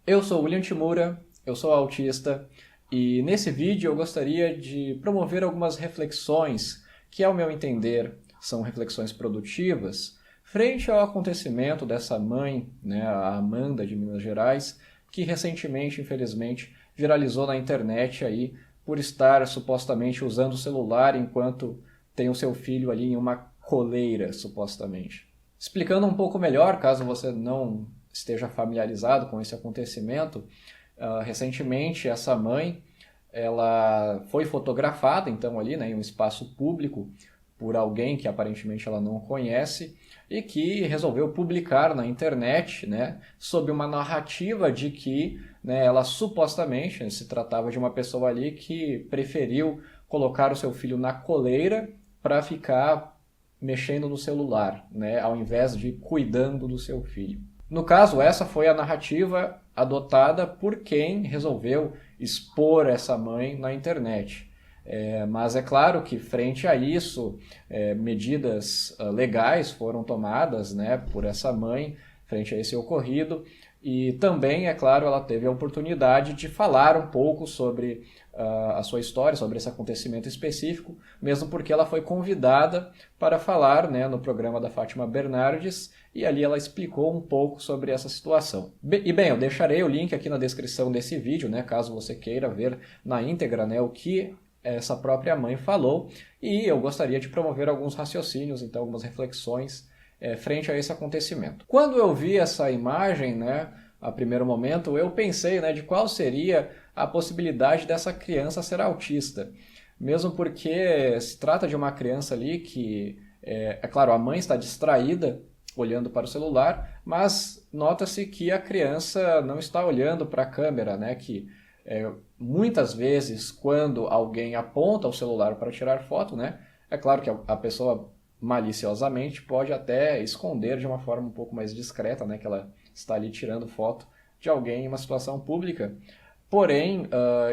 Eu sou William Timura, eu sou autista e nesse vídeo eu gostaria de promover algumas reflexões que, ao meu entender, são reflexões produtivas frente ao acontecimento dessa mãe, né, a Amanda de Minas Gerais, que recentemente, infelizmente, viralizou na internet aí por estar supostamente usando o celular enquanto tem o seu filho ali em uma coleira, supostamente. Explicando um pouco melhor, caso você não esteja familiarizado com esse acontecimento, recentemente essa mãe ela foi fotografada então ali, né, em um espaço público por alguém que aparentemente ela não conhece e que resolveu publicar na internet, né, sob uma narrativa de que, né, ela supostamente se tratava de uma pessoa ali que preferiu colocar o seu filho na coleira para ficar mexendo no celular, né, ao invés de cuidando do seu filho. No caso, essa foi a narrativa adotada por quem resolveu expor essa mãe na internet. Mas é claro que, frente a isso, medidas legais foram tomadas, né, por essa mãe, frente a esse ocorrido, e também, é claro, ela teve a oportunidade de falar um pouco sobre a sua história, sobre esse acontecimento específico, mesmo porque ela foi convidada para falar, né, no programa da Fátima Bernardes, e ali ela explicou um pouco sobre essa situação. E bem, eu deixarei o link aqui na descrição desse vídeo, né, caso você queira ver na íntegra, né, o que essa própria mãe falou, e eu gostaria de promover alguns raciocínios, então algumas reflexões frente a esse acontecimento. Quando eu vi essa imagem, né, a primeiro momento, eu pensei, né, de qual seria a possibilidade dessa criança ser autista. Mesmo porque se trata de uma criança ali que, é claro, a mãe está distraída, olhando para o celular, mas nota-se que a criança não está olhando para a câmera, né, que muitas vezes, quando alguém aponta o celular para tirar foto, né, é claro que a pessoa maliciosamente pode até esconder de uma forma um pouco mais discreta, né, que ela está ali tirando foto de alguém em uma situação pública. Porém,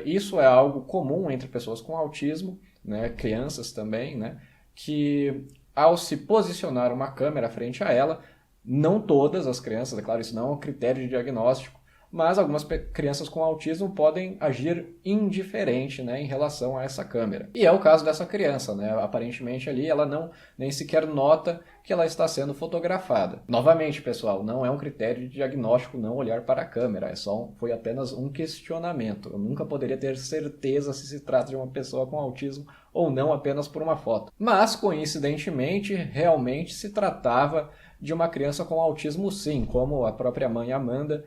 isso é algo comum entre pessoas com autismo, né, crianças também, né, que ao se posicionar uma câmera frente a ela, não todas as crianças, é claro, isso não é um critério de diagnóstico, mas algumas crianças com autismo podem agir indiferente, né, em relação a essa câmera. E é o caso dessa criança, né? Aparentemente ali ela não nem sequer nota que ela está sendo fotografada. Novamente, pessoal, não é um critério de diagnóstico não olhar para a câmera, foi apenas um questionamento. Eu nunca poderia ter certeza se trata de uma pessoa com autismo ou não apenas por uma foto. Mas, coincidentemente, realmente se tratava de uma criança com autismo sim, como a própria mãe Amanda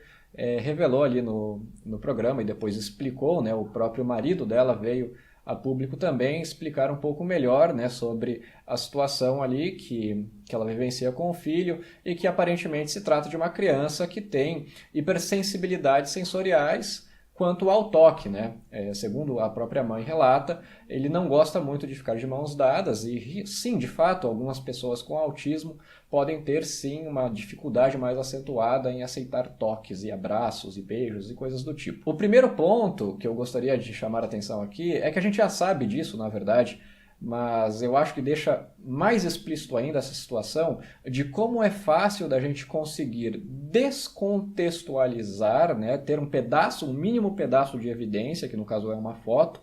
revelou ali no programa e depois explicou, né, o próprio marido dela veio a público também explicar um pouco melhor, né, sobre a situação ali que ela vivencia com o filho e que aparentemente se trata de uma criança que tem hipersensibilidades sensoriais quanto ao toque, né? Segundo a própria mãe relata, ele não gosta muito de ficar de mãos dadas e sim, de fato, algumas pessoas com autismo podem ter sim uma dificuldade mais acentuada em aceitar toques e abraços e beijos e coisas do tipo. O primeiro ponto que eu gostaria de chamar a atenção aqui é que a gente já sabe disso, na verdade, mas eu acho que deixa mais explícito ainda essa situação de como é fácil da gente conseguir descontextualizar, né, ter um mínimo pedaço de evidência, que no caso é uma foto,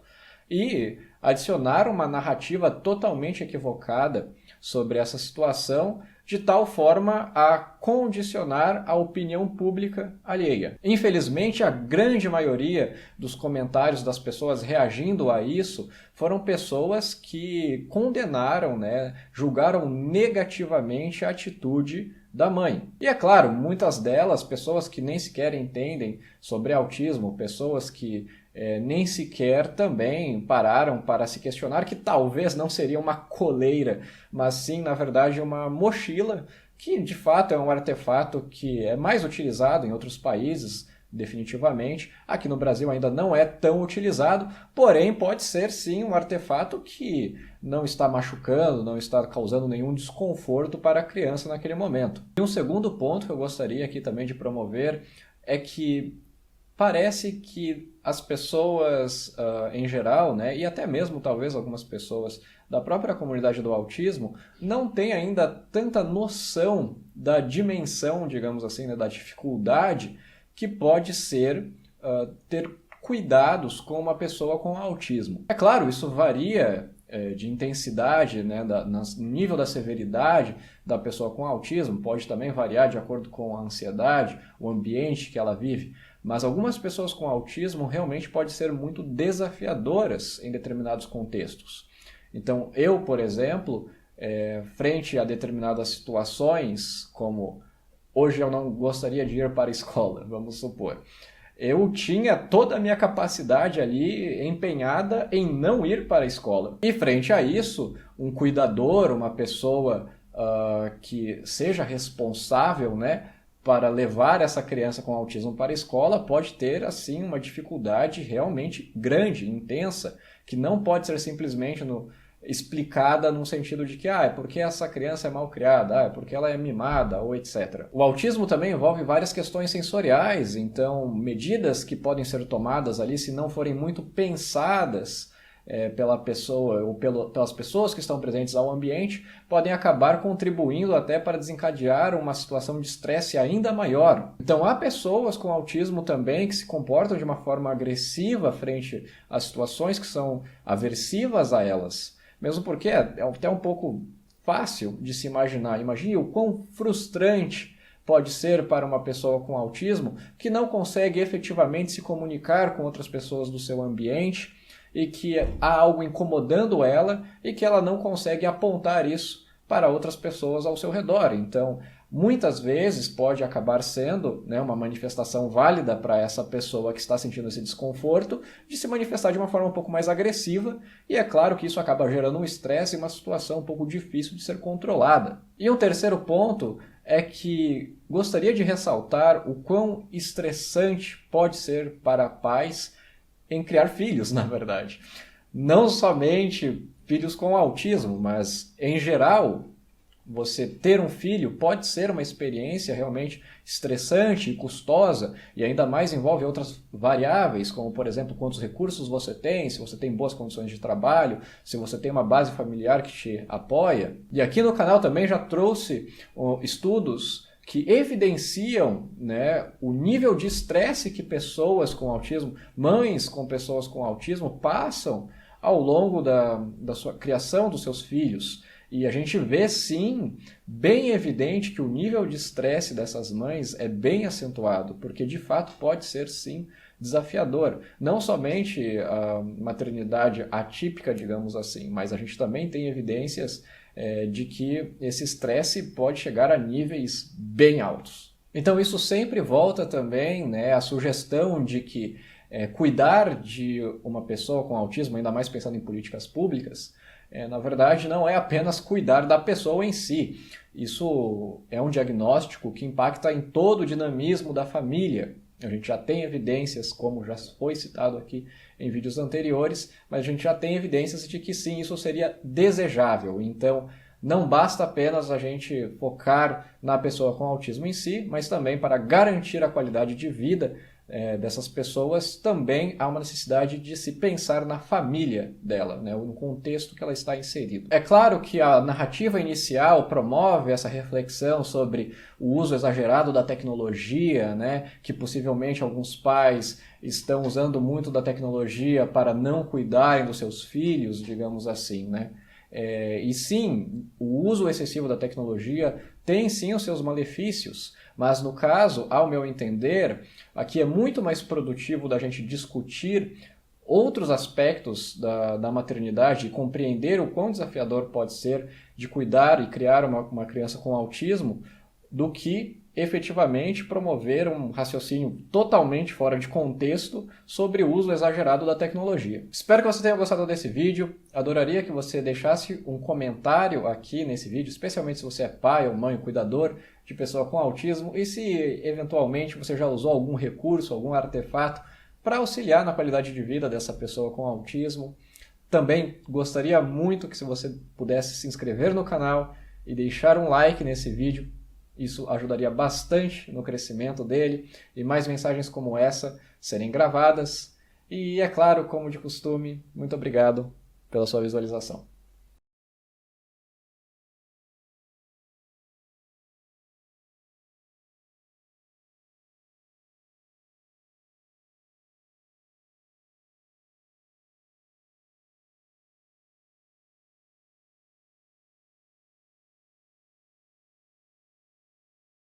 e adicionar uma narrativa totalmente equivocada sobre essa situação, de tal forma a condicionar a opinião pública alheia. Infelizmente, a grande maioria dos comentários das pessoas reagindo a isso foram pessoas que condenaram, né, julgaram negativamente a atitude da mãe. E é claro, muitas delas, pessoas que nem sequer entendem sobre autismo, pessoas que nem sequer também pararam para se questionar que talvez não seria uma coleira, mas sim, na verdade, uma mochila, que de fato é um artefato que é mais utilizado em outros países, definitivamente. Aqui no Brasil ainda não é tão utilizado, porém pode ser sim um artefato que não está machucando, não está causando nenhum desconforto para a criança naquele momento. E um segundo ponto que eu gostaria aqui também de promover é que parece que as pessoas em geral, né, e até mesmo talvez algumas pessoas da própria comunidade do autismo, não têm ainda tanta noção da dimensão, digamos assim, né, da dificuldade que pode ser ter cuidados com uma pessoa com autismo. É claro, isso varia de intensidade, né, no nível da severidade da pessoa com autismo, pode também variar de acordo com a ansiedade, o ambiente que ela vive, mas algumas pessoas com autismo realmente podem ser muito desafiadoras em determinados contextos. Então, eu, por exemplo, frente a determinadas situações, como hoje eu não gostaria de ir para a escola, vamos supor, eu tinha toda a minha capacidade ali empenhada em não ir para a escola. E frente a isso, um cuidador, uma pessoa que seja responsável, né, para levar essa criança com autismo para a escola pode ter, assim, uma dificuldade realmente grande, intensa, que não pode ser simplesmente explicada num sentido de que é porque essa criança é mal criada, é porque ela é mimada, ou etc. O autismo também envolve várias questões sensoriais, então medidas que podem ser tomadas ali, se não forem muito pensadas pela pessoa ou pelas pessoas que estão presentes ao ambiente, podem acabar contribuindo até para desencadear uma situação de estresse ainda maior. Então há pessoas com autismo também que se comportam de uma forma agressiva frente às situações que são aversivas a elas. Mesmo porque é até um pouco fácil de se imaginar. Imagine o quão frustrante pode ser para uma pessoa com autismo que não consegue efetivamente se comunicar com outras pessoas do seu ambiente e que há algo incomodando ela e que ela não consegue apontar isso para outras pessoas ao seu redor. Então, muitas vezes pode acabar sendo, né, uma manifestação válida para essa pessoa que está sentindo esse desconforto de se manifestar de uma forma um pouco mais agressiva, e é claro que isso acaba gerando um estresse e uma situação um pouco difícil de ser controlada. E um terceiro ponto é que gostaria de ressaltar o quão estressante pode ser para pais em criar filhos, na verdade. Não somente filhos com autismo, mas em geral, você ter um filho pode ser uma experiência realmente estressante e custosa, e ainda mais envolve outras variáveis, como, por exemplo, quantos recursos você tem, se você tem boas condições de trabalho, se você tem uma base familiar que te apoia. E aqui no canal também já trouxe estudos que evidenciam, né, o nível de estresse que pessoas com autismo, mães com pessoas com autismo, passam ao longo da sua criação dos seus filhos. E a gente vê, sim, bem evidente que o nível de estresse dessas mães é bem acentuado, porque de fato pode ser, sim, desafiador. Não somente a maternidade atípica, digamos assim, mas a gente também tem evidências de que esse estresse pode chegar a níveis bem altos. Então isso sempre volta também, né, à sugestão de que cuidar de uma pessoa com autismo, ainda mais pensando em políticas públicas, na verdade não é apenas cuidar da pessoa em si. Isso é um diagnóstico que impacta em todo o dinamismo da família. A gente já tem evidências, como já foi citado aqui em vídeos anteriores, mas a gente já tem evidências de que sim, isso seria desejável. Então, não basta apenas a gente focar na pessoa com autismo em si, mas também para garantir a qualidade de vida dessas pessoas, também há uma necessidade de se pensar na família dela, né, no contexto que ela está inserida. É claro que a narrativa inicial promove essa reflexão sobre o uso exagerado da tecnologia, né, que possivelmente alguns pais estão usando muito da tecnologia para não cuidarem dos seus filhos, digamos assim, né? E sim, o uso excessivo da tecnologia tem sim os seus malefícios, mas no caso, ao meu entender, aqui é muito mais produtivo da gente discutir outros aspectos da maternidade e compreender o quão desafiador pode ser de cuidar e criar uma criança com autismo, do que efetivamente promover um raciocínio totalmente fora de contexto sobre o uso exagerado da tecnologia. Espero que você tenha gostado desse vídeo. Adoraria que você deixasse um comentário aqui nesse vídeo, especialmente se você é pai ou mãe, cuidador de pessoa com autismo, e se eventualmente você já usou algum recurso, algum artefato para auxiliar na qualidade de vida dessa pessoa com autismo. Também gostaria muito que se você pudesse se inscrever no canal e deixar um like nesse vídeo. Isso ajudaria bastante no crescimento dele e mais mensagens como essa serem gravadas. E é claro, como de costume, muito obrigado pela sua visualização.